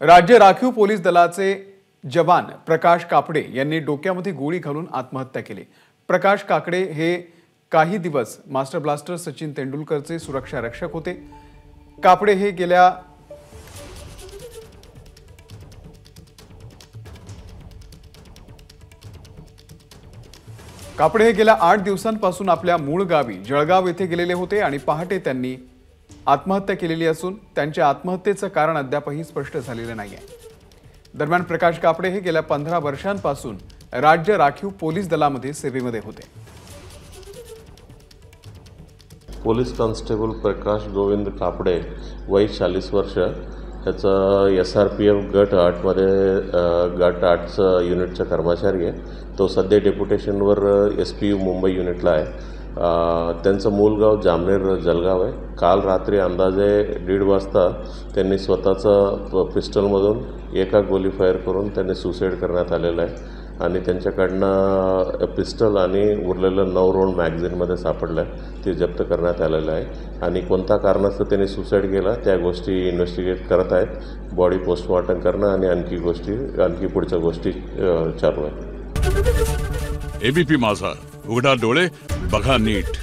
राज्य राखीव पोलीस दलाचे जवान प्रकाश कापडे यांनी डोक्यामध्ये गोळी घालून आत्महत्या केली। प्रकाश काकडे हे काही दिवस मास्टर ब्लास्टर सचिन तेंडुलकरचे सुरक्षा रक्षक होते। कापडे हे गेल्या 8 दिवसांपासून आपल्या मूळ गावी जळगाव येथे गेलेले होते आणि पहाटे त्यांनी आत्महत्या केलेली असून त्यांच्या आत्महत्येचे कारण अद्यापही स्पष्ट झालेले नाहीये। दरम्यान प्रकाश कापडे हे गेल्या 15 वर्षांपासून राज्य राखीव पोलीस दलामध्ये सेवेमध्ये होते। पोलीस कॉन्स्टेबल प्रकाश गोविंद कापडे वय 40 वर्ष, त्याचा SRPF गट 8 मध्ये गट 8 युनिटचा कर्मचारी आहे। तो सध्या डेप्युटेशनवर SPU मुंबई युनिटला आहे। त्यांचं मूळ गाव जामनेर जळगाव आहे। काल रात्री अंदाजे 1:30 वाजता त्यांनी स्वतःचा पिस्टलमधून एका गोळी फायर करून त्यांनी सुसाईड करण्यात आलेलं आहे आणि त्यांच्याकडनं पिस्टल आणि उरलेलं 9 राऊंड मॅगझिनमध्ये सापडलं आहे, ते जप्त करण्यात आलेलं आहे आणि कोणत्या कारणास्तव त्यांनी सुसाईड केला त्या गोष्टी इन्व्हेस्टिगेट करत आहेत। बॉडी पोस्टमॉर्टम करणं आणि आणखी पुढच्या गोष्टी चालू आहेत। ABP माझा, उघडा डोळे बघा नीट।